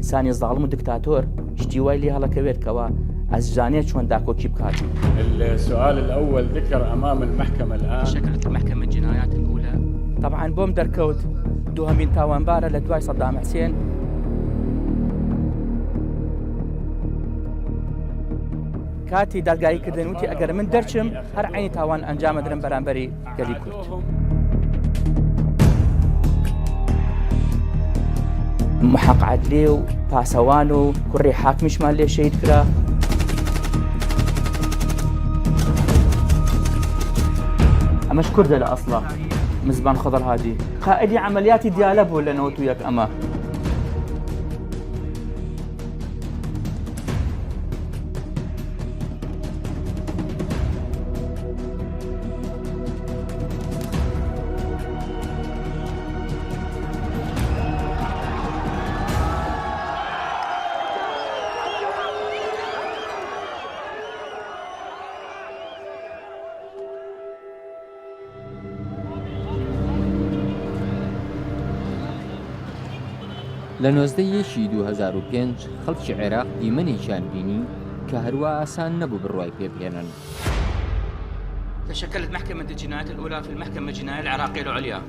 ئینسانی زاڵم و دکتاتۆر شتی وای لێ هەڵەکەوێتکەوە ئەزانێت چۆن داکۆکی بکات. السؤال الأول ذكر أمام المحكمة الآن. شكلت المحكمة الجنايات الأولى. طبعا بوم دەرکەوت دووهەمین تاوانبارە لە دوای سەدام حوسێن. کاتی دادگاییکردن وتی ئەگەر من دەرچم هەر عینی تاوان ئەنجامە درم بەرامبەری گەلی کورد. محەق عەدلێ و پاسەوان و کوڕی حاکمیشمان لێ شەید کرا. ئەمەش کوردە لە ئەسڵا مزبان خضر هادی قائدی عملیاتی دیالە بوو لە 91 ئەمە. لە 19 2005 خەڵکی عێراق دیمەنێکیان بینی کە هەروە ئاسان نەبوو بڕوای پێبهێنن. تشكلت محكمة الجنايات الأولى في المحكمة الجنائية العراقية العليا.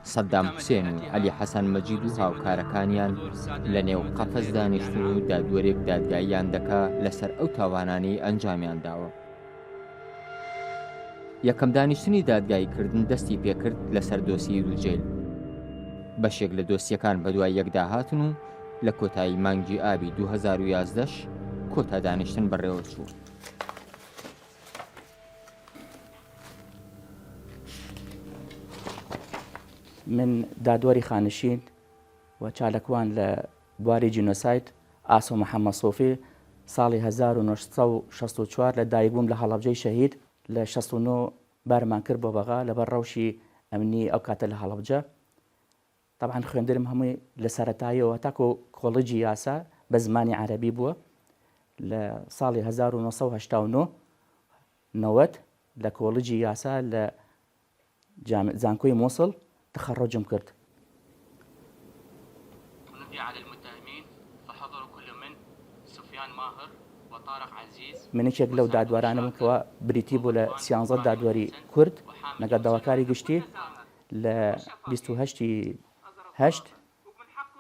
سەدام حوسێن و عەلی حەسەن مەجید و هاوکارەکانیان لە نێو قەفەس دانیشتن و دادوەرێک دادگاییان دەکا لەسەر ئەو تاوانانەی ئەنجامیان داوە. یەکەم دانیشتنی دادگاییکردن دەستی پێکرد لەسەر دۆسی روجێل. بەشێک لە دۆسیەکان بەدوای یەکدا هاتن و لە کۆتایی مانگی ئابی 2011 کۆتا دانیشتن بەڕێوە چوو. من دادوەری خانشین و چالەکوان لە بواری جینۆسایت ئاسۆ محەممەد سۆفی ساڵی 1964 لە دایکبووم لە هەڵەبجەی شەهید لە 69 بارمان کرد بۆ بەغا لەبەر ڕەوشی ئەمنی ئەو کاتە لە هەڵەبجە. طبعا خوێندرم هەمووی لە سەرەتاییەوە تاکو کۆڵجی یاسا بە زمانی عەرەبی بووە لە ساڵی 1989 لە کۆڵجی یاسا لە زانکۆی مووسڵ تخرجم کرد. ندعي على المتهمين فحضر كل من سفيان ماهر وطارق عزيز. منێکێک لەو دادوەرانم کەوە بریتی بوو لە 13 دادوەری کورد لەگەڵ داواکاری گشتی لە 28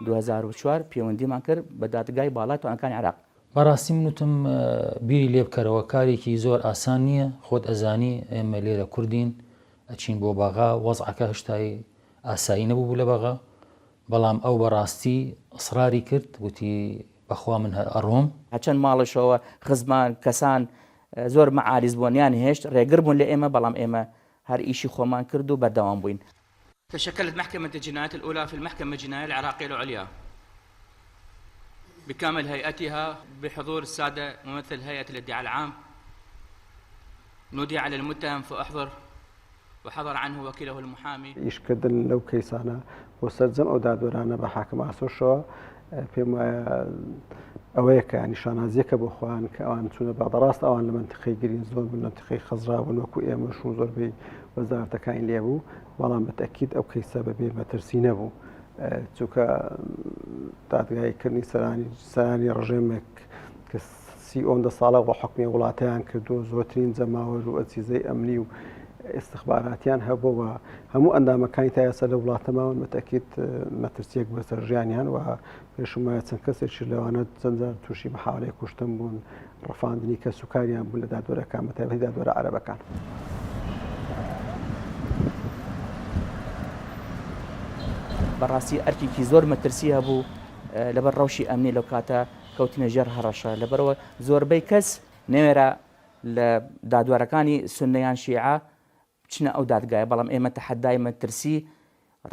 2004 پەیوەندیمان کرد بە دادگای باڵای تۆانەکانی عێراق. بەڕاستی منوتم بیری لێ بکەرەوە کارێکی زۆر ئاسان نییە. خۆت ئەزانی ئێمە لێرە کوردین ئەچین بۆ بەغا وەزعەکە هەشتایی ئاسایی نەبوو بوو لە بەغا، بەڵام ئەو بەڕاستی ئەسراری کرد وتی بەخوا من ئەڕۆم. هەچەند ماڵشەوە خزمان کەسان زۆر مەعارز بوونیان هێشت ڕێگر بوون لە ئێمە، بەڵام ئێمە هەر ئیشی خۆمان کرد و بەردەوام بووین. تشكلت محكمة الجنايات الأولى في المحكمة الجنائية العراقية العليا بكامل هيئتها بحضور السادة ممثل هيئة الادعاء العام. نودي على المتهم فأحضر وحضر عنه وكيله المحامي. ئیشکردن لەو کەیسانە بۆ سەرجەم ئەو دادوەرانە بە حاکم ئاسۆشەوە پێم وایە ئەوەیە کە نیشانازیەکە بۆ خۆیان کە ئەوان چوونە بەڕاست ئەوان لە منتیقەی گرین زۆر بوون، منتیقەی خەزرا بوون وەکو ئێمەش و زۆربەی وەزارەتەکانی لێبوو، بەڵام بەتەکید ئەو کەیسە بەبێ مەترسی نەبوو، چونکە دادگاییکردنی سەرانی ڕژێمێک کە 30 ساڵە بە حکمی وڵاتیان کردو، زۆرترین جەماوەر و ئەجهزەی ئەمنی و استخباراتیان هەبووە، هەموو ئەندامەکانی تا ئێستا لە وڵاتەماون بەتەکید مەترسیەک بەسەر ژیانیان و پێشم وایە چەند کەسێکی لەوانە چەندجار تووشی محاولەی کوشتن بوون، ڕەفاندنی کەس و کاریان بوون لە دادوەرەکان بەتایبەتی دادوەرە عەرەبەکان. بەڕاستی ئەرکێکی زۆر مەترسی هەبوو لەبەر ڕەوشی ئەمنی لەو کاتە کەوتنە ژێر هەڕەشە، لەبەرەوە زۆربەی کەس نەوێرە لە دادوەرەکانی سوننەیان شیعە بچنە ئەو دادگایە، بەڵام ئێمە تەحەدای مەترسی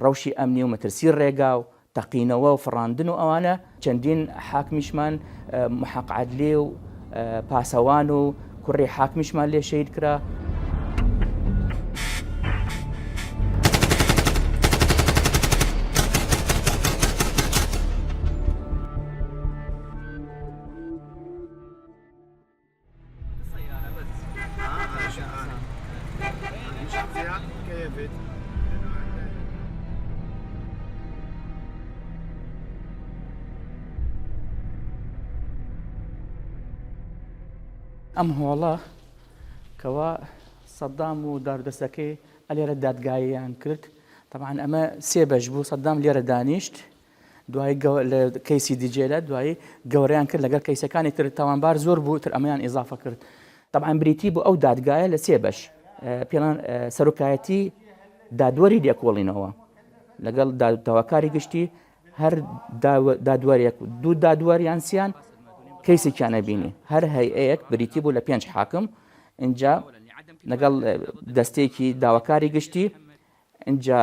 ڕەوشی ئەمنی و مەترسی ڕێگا و تەقینەوە و فڕاندن و ئەوانە چەندین حاکمیشمان محەق عەدلێ و پاسەوان و کوڕی حاکمیشمان لێ شەید کرا. ئەم هۆڵە کەوا سەدام و دارودەستەکەی ئەلێرە دادگاییان کرد. طبعاً ئەمە سێ بەش بوو. سەدام لێرە دانیشت، دوای لە کەیسی دیجێلە دوایی گەورەیان کرد لەگەر کەیسەکانی تر تاوانبار زۆر بوو تر ئەمەیان ئیزافە کرد. طبعاً بریتی بوو ئەو دادگایە لە سێ بەش پێڵان سەرۆکایەتی دادوەری لێکۆڵینەوە لەگەڵ داواکاری گشتی هەر دادوەریەک دوو دادوەریان سیان کەیسێکیان نەبینی هەر هەیئەیەک بریتی بوو لە 5 حاکم اینجا لەگەڵ دەستێکی داواکاری گشتی اینجا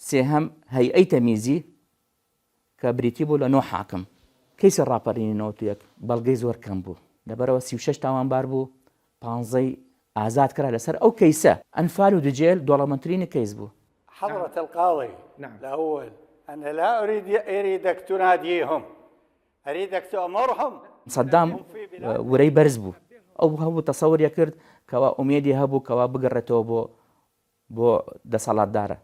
سێهەم هەیئەی تەمیزی کە بریتی بوو لە 9 حاکم. کەیسی ڕاپەڕینەوە تویەک بەڵگەی زۆر کەم بوو لەبەرەوە 36 تاوانبار بوو 15 ئازاد کرا لەسەر ئەو کەیسە. ئەنفال و دجێل دۆڵەمەندترینی کەیس بوو. حضرة القاضي الأول أنا لا أريدك تناديهم، أريدك تأمرهم. سەدام ورەی بەرز بوو ئەو هەبوو تەسەوریە کرد کەوا ئومێدی هەبوو کەوا بگەڕێتەوە بۆ دەسەڵاتدارە،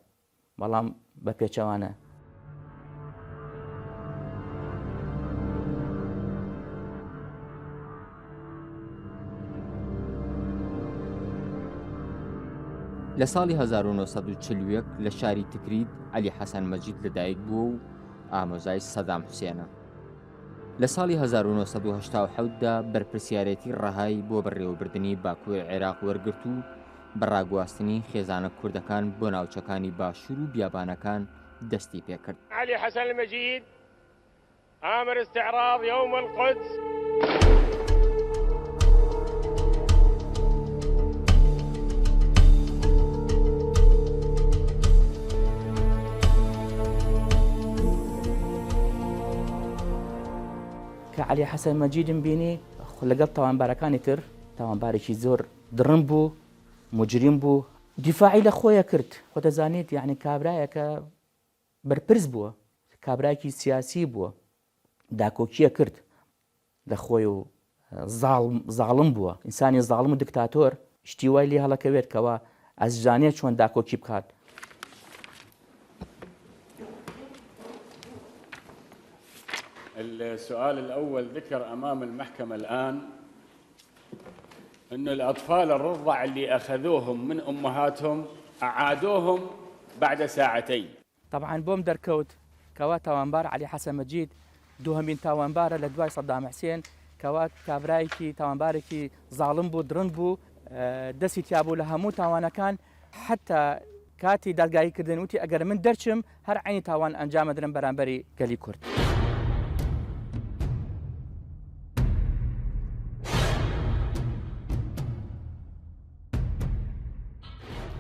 بەڵام بە پێچەوانە. لە ساڵی 1940 لە شاری تکرید عەلی حەسەن مەجید لەدایک بووە و ئامۆزای سەدام حوسێنە. لە ساڵی 1970دا بەرپرسیارەتی ڕەهای بۆ بەڕێوەبردننی باکوور عێراق وەرگرت و بەڕاگواستنی خێزانە کوردەکان بۆ ناوچەکانی باشوور و بیابانەکان دەستی پێکرد. عەلی حەسەن مەجید ئامر استعراض يوم القدس. کە عەلی حەسەن مەجیدم بینی لەگەڵ تاوانبارەکانی تر تاوانبارێکی زۆر درڕم بوو، مجریم بوو، دیفاعی لە خۆیە کرد. خۆ دەزانیت یعنی کابرایەکە بەرپرس بووە، کابراایکی سیاسی بووە، داکۆکیە کرد لە خۆی و زاڵم بووە. ئینسانی زاڵم و دکتاتۆر شتی وای لێ هەڵەکەوێت کەوا ئەزانێت چۆن داکۆکی بکات. السؤال الأول ذكر أمام المحكمة الآن أن الأطفال الرضع اللي أخذوهم من أمهاتهم أعادوهم بعد ساعتين. طبعا بۆم دەرکەوت کەوا تاوانبار عەلی حەسەن مەجید دووهەمین تاوانبارە لە دوای سەدام حوسێن کەوا کابرایەکی تاوانبارێکی زاڵم بوو، درڕند بوو، دەستی تیا بوو لە هەموو تاوانەکان. حتا کاتی دادگاییکردن وتی ئەگەر من دەرچم هەر عینی تاوان ئەنجامەدرم بەرامبەری گەلی کورد.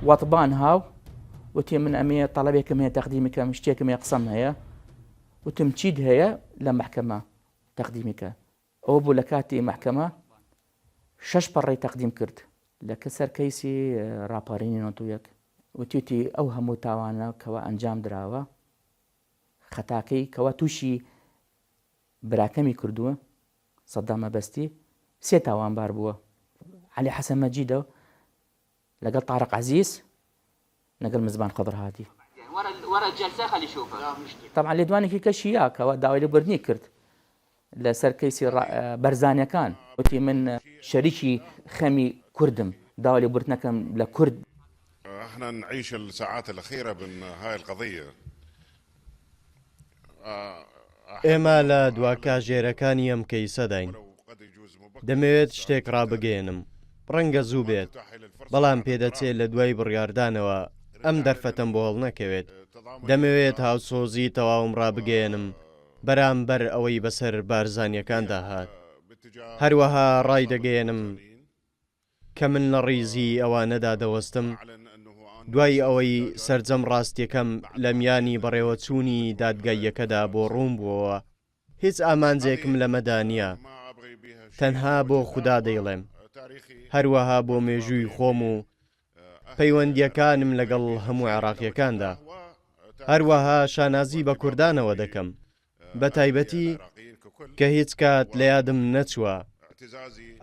وەطبان هاو وتی من ئەمێ تەڵەبێکم هەیە تەقدیمکەم، شتێکم هەیە، قسەم هەیە. وتم چیت هەیە لە محکەمە تەقدیمکە؟ ئەوە بوو لە کاتی محکەمە 6 پەڕەی تەقدیم کرد لە کەسەر کەیسی ڕاپەڕینی 91. وتیوتی ئەو هەموو تاوانە کەوا ئەنجام درراوە خەتاکەی کەوا تووشی براکەمی کردووە سەدام مەبەستی 3 تاوانبار بووە، عەلی حەسەن مەجیدە لەگەڵ طارق عەزیز لەگەڵ مزبان خەضر هادی. ورا الجلسة خلي يشوفها. طبعا لێدوانێکی کەشیە کەوا داوای لێبوردنی کرد لەسەر کەیسی بەرزانیەکان. وتی من شەریکی خەمی کوردم، داوای لێبوردنەکەم لە کورد. احنا نعيش الساعات الأخيرة من هاي القضية. ئێمە لە دواکاژێرەکانی ئەم کەیسەداین. دەمەوێت شتێک ڕابگەێنم، ڕەنگە زوو بێت، بەڵام پێدەچێت لە دوای بڕیاردانەوە ئەم دەرفەتەم بۆ هەڵ نەکەوێت. دەمەوێت هاوسۆزی تەواوم ڕابگەێنم بەرامبەر ئەوەی بەسەر بارزانیەکاندا هات. هەروەها ڕای دەگەێنم کە من لە ڕیزی ئەوانەدا دەوەستم دوای ئەوەی سەرجەم ڕاستیەکەم لە میانی بەڕێوەچوونی دادگاییەکەدا بۆ ڕوون بووەوە. هیچ ئامانجێکم لەمەدا نییە، تەنها بۆ خوددا دەیڵێم، هەروەها بۆ مێژووی خۆم و پەیوەندیەکانم لەگەڵ هەموو عێراقیەکاندا. هەروەها شانازی بە کوردانەوە دەکەم، بە تایبەتی کە هیچ کات لە یادم نەچووە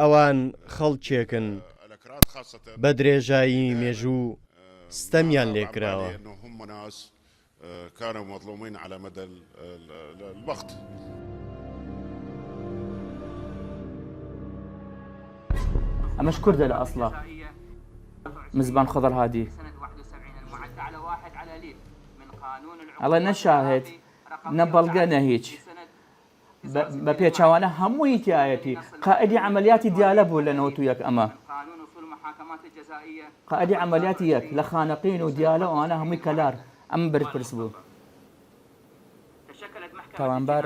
ئەوان خەڵکێکن بە درێژایی مێژوو ستەمیان لێکراوە. كانوا مظلومين على مدى الوقت. ئەمەش کوردە لە ئەسڵا مزبان خضر هادی ئەڵێ نەشاهێت نە بەڵگە نە هیچ بە پێچاوانە هەمووی تایەتی قائدی عملیاتی دیالە بوو لە 91 ئەمە قائدی عملیاتی یەک لە خانەقین و دیالە ئەوانە هەمووی کەلار ئەم بەرپرس بوو تاوانبار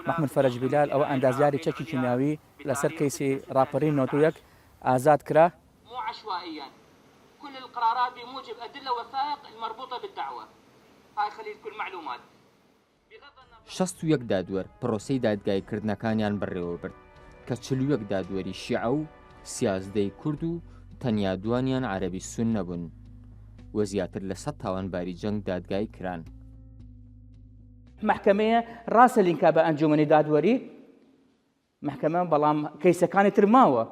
محمود فەرەج بیلال ئەوە ئەندازیاری چەکی کیمیاوی لەسەر کەیسی راپەڕی 91 ئازاد کرا مو عشوائيا كل القرارات بموجب أدلة وثائق المربوطة بالدعوة هاي خلي كل معلومات 61 دادوەر پرۆسەی دادگایکردنەکانیان بەڕێوە برد کە 41 دادوەری شیعە و سیازدەی کورد و تەنیا دوانیان عەرەبی سون نەبوون وە زیاتر لە 100 تاوانباری جەنگ دادگای کران. محکەمەیە ڕاستە لینکا بە ئەنجومەنی دادوەری محکەمە بەڵام کەیسەکانی تر ماوە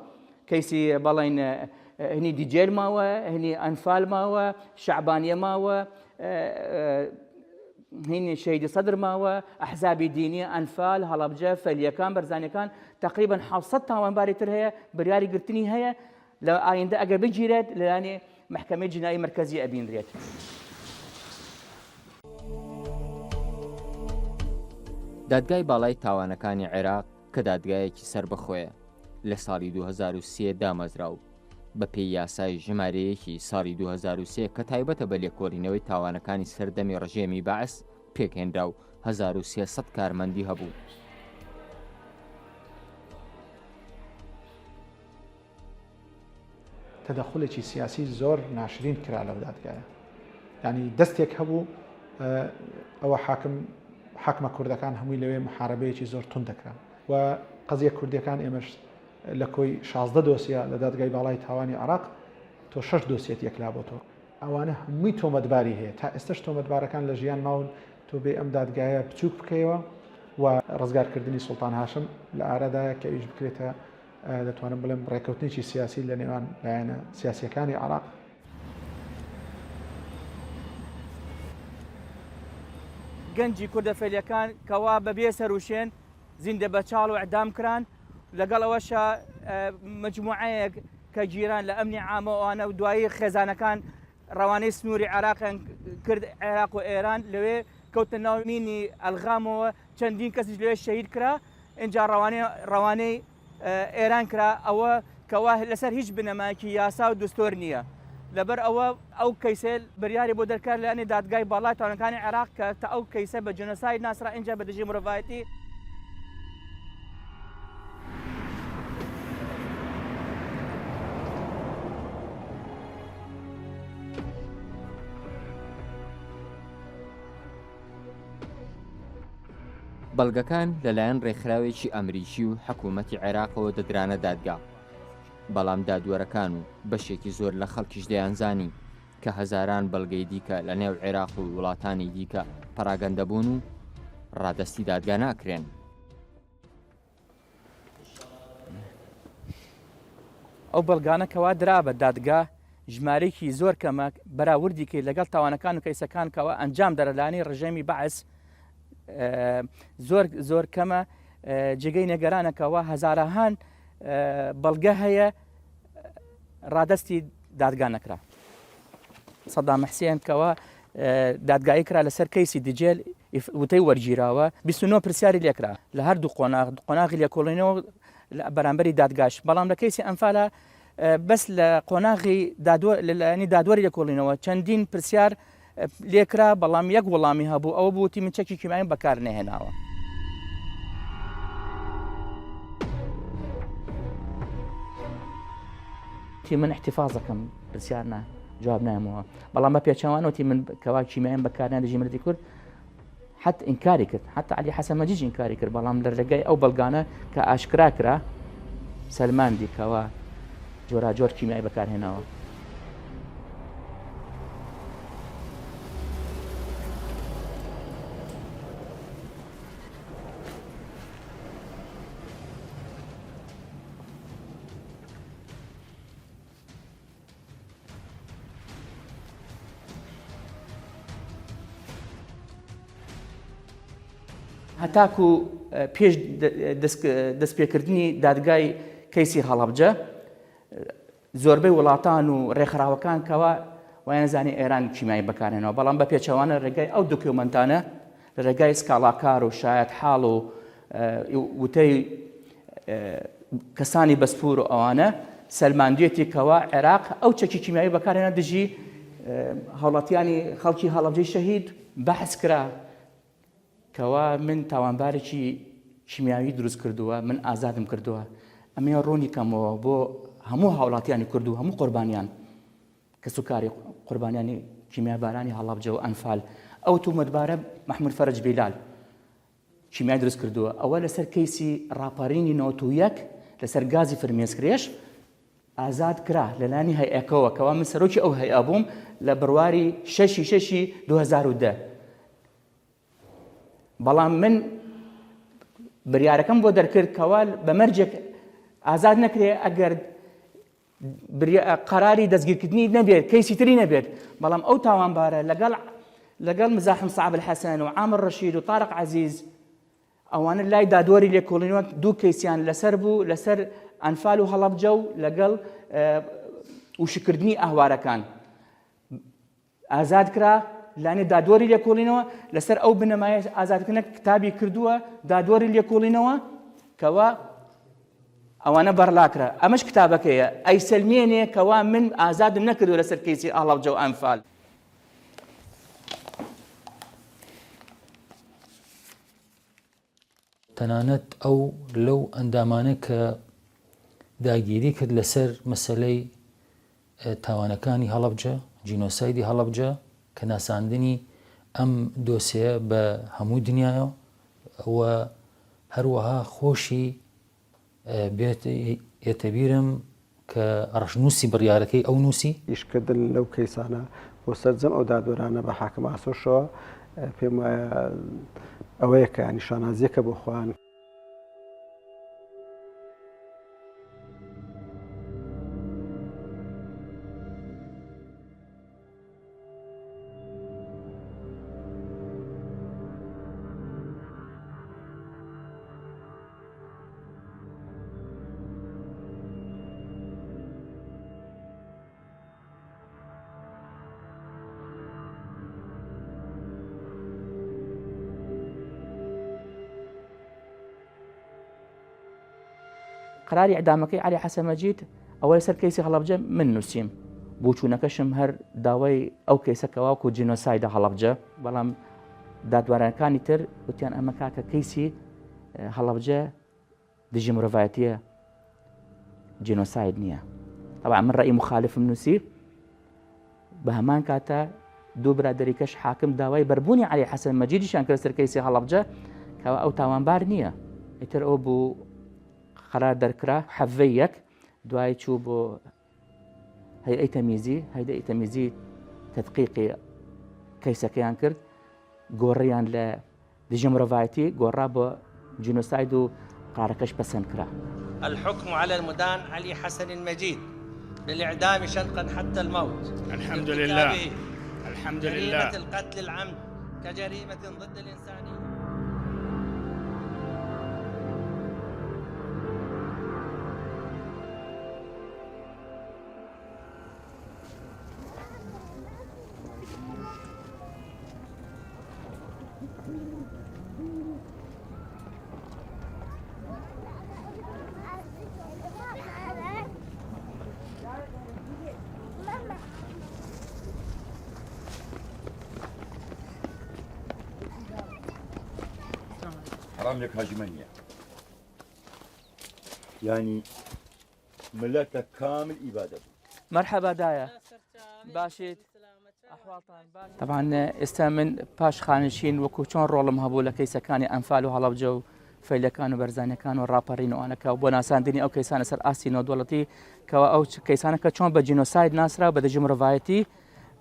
کەیسی بەڵێن هەنی دیجێل ماوە هەنی ئەنفال ماوە شعبانیە ماوە هینی شەیدی سەدر ماوە ئەحزابی دینی ئەنفال هەڵەبجە فەلیەکان بەرزانەکان تقریبا 700 تاوانباری تر هەیە بڕیاری گرتنی هەیە لە ئایندە ئەگەر بگیرێت لەلایەنێ محکەمەی جنایی مرکزی ئەبینرێت. دادگای باڵای تاوانەکانی عێراق کە دادگایەکی سربەخۆیە لە ساڵی 2003 دامەزراو بە پێی یاسای ژمارەیەکی ساڵی 2003 کە تایبەتە بە لێکۆڵینەوەی تاوانەکانی سەردەمی ڕژێمی بەعس پێکهێنرا و 1300 کارمەندی هەبوو. تەدەخولێکی سیاسی زۆر ناشرین کرا لەو دادگایە ینی دەستێک هەبوو ئەوە حاکمە کوردەکان هەمووی لەوێ محارەبەیەکی زۆر تون دەکران و قەزیە کوردیەکان ئێمەش لە کۆی 16 دۆسیە لە دادگای باڵای تاوانی عێراق تۆ 6 دۆسیەت یەکلا بۆ تۆ ئەوانە هەمووی تۆمەتباری هەیە تا ئێستش تۆمەتبارەکان لە ژیان ماون تۆ بێ ئەم دادگایە بچووک بکەیەوە و ڕزگارکردنی سوڵتان هاشم لە ئارەدایە کە ئیش بکرێتە دەتوانم بڵێم ڕێکەوتنێکی سیاسی لە نێوان لایەنە سیاسیەکانی عێراق. گەنجی کوردە فێلیەکان کەوا بەبێ سەروشێن زیندە بە چاڵ و ئەعدام کران لەگەڵ ئەوەشە مجموعەیەک کە گیران لە ئەمنی عامەوانە و دوایی خێزانەکان ڕەوانەی سنووری عێراقیان کرد عێراق و ئێران لەوێ کەوتە ناو مینی ئەلغامەوە چەندین کەسیش لەوێ شەهید کرا اینجا ڕەوانەی ئێران کرا ئەوە کەوا لەسەر هیچ بنەمایەکی یاسا و دستۆر نییە لەبەر ئەو کەیسە بڕیاری بۆ دەرکار لەلایەنی دادگای باڵای تاوانەکانی عێراق کە تا ئەو کەیسە بە جنۆساید ناسرا اینجا بە دژی مرۆڤایەتی بەڵگەکان لەلایەن ڕێکخراوێکی ئەمریکی و حکوومەتی عێراقەوە دەدرانە دادگا بەڵام دادوەرەکان و بەشێکی زۆر لە خەڵکیش دەیانزانی کە هەزاران بەڵگەی دیکە لە نێو عێراق و وڵاتانی دیکە پەراگەندەبوون و ڕادەستی دادگا ناکرێن. ئەو بەڵگانە کەوا درا بە دادگا ژمارەیەکی زۆر کەمە بەراوردی کرد لەگەڵ تاوانەکان و کەیسەکان کەەوە ئەنجام دەرەلانی ڕژێمی بەعس زۆر کەمە جێگەی نێگەرانەکەەوە هەزارەهان بەڵگە هەیە ڕادەستی دادگا نەکرا. سەدام حسێن کەەوە دادگایی کرا لەسەر کەیسی دیجێل وتەی وەرگیراوە 29 پرسیاری لێکرا لە هەردوو قۆناغی لێکۆڵینەوە بەرامبەری دادگاش بەڵام لە کەیسی ئەنفالە بەس لە قۆناغی لەلایەنی دادوەری لێکۆڵینەوە چەندین پرسیار لێکرا بەڵام یەک وەڵامی هەبوو ئەوە بووتی من چەکی کیمایم بەکار نەهێناوە. تی من احتیفاظەکەم پرسیار جواب نایمەوە بەڵام بە پێچەوانەوەتی من کەوا کیمایم بەکارنیان دژی مردی کورد حتی ئینکاری کرد حتی علی حەسەن مەجیج ئینکاری کرد بەڵام لە ڕێگای ئەو بەڵگانە کە ئاشکرا کرا سەلماندی کەوا جۆراجۆر کیمیایی بەکارهێناوە. هەتاکو پێش دەستپێکردنی دادگای کەیسی هەڵەبجە زۆربەی وڵاتان و ڕێکخراوەکان کەوا وایان زانی ئێران کیمایی بەکارهێنەوە بەڵام بە پێچەوانە ڕێگای ئەو دۆکیومنتانە لە ڕێگای سکاڵاکار و شایەت حاڵ و وتەی کەسانی بەسپور و ئەوانە سەلماندوێتی کەوا عێراق ئەو چەکی کیمایی بەکارهێنا دژی هاوڵاتیانی خەڵکی هەڵەبجەی شەهید بەحث کرا کەوا من تاوانبارێکی کیمیاوی دروست کردووە من ئازادم کردووە ئەمێ ڕوونی کەمەوە بۆ هەموو هاوڵاتیانی کرد و هەموو قوربانیان کە سوکاری قوربانیانی کیمیابارانی هەڵەبجە و ئەنفال ئەو تومەتبارە محمود فەرج بیلال کیمیای دروست کردووە ئەوە لەسەر کەیسی ڕاپەڕینی 91 لەسەر گازی فرمێسکرێش ئازاد کرا لەلانی هەیئەکەوە کەوا من سەرۆکی ئەو هەیئە بووم لە بڕواری 6 2010 بەڵام من بریارەکەم بۆ دەرکرد کەوا بەمەرجێک ئازاد نەکرێ ئەگەر قەراری دەستگیرکردنی نەبێت کەیسی تری نەبێت بەڵام ئەو تاوانبارە لەگەڵ مزاحم سعب الحەسەن و عامر ڕەشید و طارق عەزیز ئەوانە لای دادوەری لێکۆڵینەوە دوو کەیسیان لەسەر بوو لەسەر ئەنفال و هەڵەبجە و لەگەڵ وشکردنی ئەهوارەکان ئازاد کرا لانێ دادوەری لێکۆڵینەوە لەسەر ئەو بنەمایە ئازادکردنە کتابی کردووە دادوەری لێکۆڵینەوە کەوا ئەوانە بەرلاکرا ئەمەش کتابەکەیە ئەی سەلمێنێ کەوا من ئازادم نەکردو لەسەر کەیسی هەڵەبجە و ئەنفال تەنانەت ئەو لەو ئەندامانە کە داگیری کرد لەسەر مەسەلەی تاوانەکانی هەڵەبجە جینۆسایدی هەڵەبجە کە ناساندنی ئەم دۆسیە بە هەموو دنیاە و هەروەها خۆشی بێتەبیرم کە ڕەشنووسی بڕیارەکەی ئەو نووسی ئیشکردن لەو کەیسانە بۆ سەرجەم ئەو دادوەرانە بە حاکم ئاسۆشەوە پێم وایە ئەوەیە کە نیشانازیەکە بۆ خۆیان قراری ئەعدامەکەی عەلی حەسەن مەجید ئەوە لەسەر کەیسی هەڵەبجە من نووسیم بۆچوونەکەشم هەر داوای ئەو کەیسەکەوا وەکو جینۆسایدە هەڵەبجە بەڵام دادوەرانەکانی تر وتیان ئەمە کاکە کەیسی هەڵەبجە دژی مرۆڤایەتیە جینۆساید نییە طبعا من ڕەئی مخالفم نووسی بە هەمان کاتە دوو برادەریکەش حاکم داوای بەربوونی عەلی حەسەن مەجیدیشان کرد لەسەر کەیسی هەڵەبجە کەوا ئەو تاوانبار نییە ئیتر ئەو بوو قرار دەرکرا حەڤەی یەک دوای چوو بۆ هەیئەی تەمیزی تەدقیقی کەیسەکەیان کرد گۆڕیان لە دژی مرۆڤایەتی گۆڕا بۆ جینۆساید و قارەکەش پەسەند کرا. الحكم على المدان علي حسن المجيد بالإعدام شنقا حتى الموت. الحمد لله الحمد لله. جريمة القتل العمد كجريمة ضد الإنسانية. حرام لك هاجمانية يعني ملكك كامل إبادة. مرحبا دايا باشيت أحوالتان باش. طبعا ئێستا من پاش خانشین وەکو چۆن ڕۆڵم هەبوو لە کەیسەکانی ئەنفال و هەڵەبجە و فەیلەکان و بەرزانەکان و ڕاپەڕین و ئەوانەکە بۆ ناساندنی ئەو کەیسانە سەر ئاستی نۆدوڵەتی کەەوە ئەو کەیسانەکە چۆن بە جینۆساید ناسرا بە دژی مرۆڤایەتی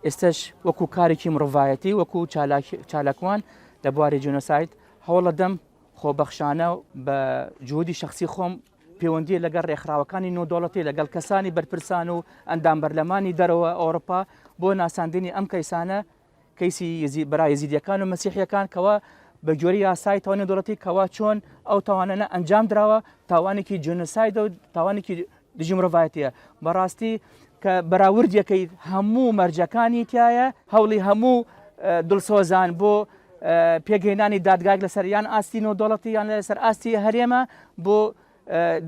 ئێستش وەکو کارێکی مرۆڤایەتی وەکو چالاکوان لە بواری جینۆساید هەوڵە دەم خۆبەخشانە بە جوودی شخصی خۆم پەیوەندی لەگەڵ ڕێکخراوەکانی نۆدوڵەتی لەگەڵ کەسانی بەرپرسان و ئەندام بەرلەمانی دەرەوە ئەوروپا بۆ ناساندنی ئەم کەیسانە کەیسی بەرای یەزیدیەکان و مەسیحیەکان کەوا بە جۆری یاسای تاوانی دەوڵەتی کەوا چۆن ئەو تاوانانە ئەنجام درراوە تاوانێکی جینۆساید و تاوانێکی دژی مرۆڤایەتیە بەڕاستی کە بەراوردیەکەی هەموو مەرجەکانی تایە هەوڵی هەموو دڵسۆزان بۆ پێگەێنانی دادگاک لەسەر یان ئاستی نۆدەوڵەتی یان لەسەر ئاستی هەرێمە بۆ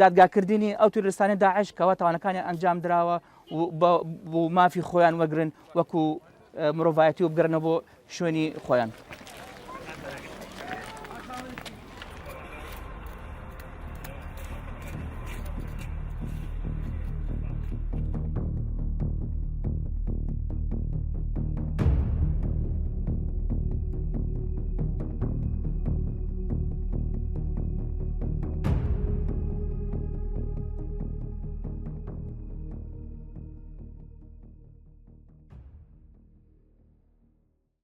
دادگاکردنی ئەو تورستانی داعش کەوا تاوانەکانی ئەنجام درراوە بۆ مافی خۆیان وەگرن وەکو مرۆڤایەتی و بگرنە بۆ شوێنی خۆیان.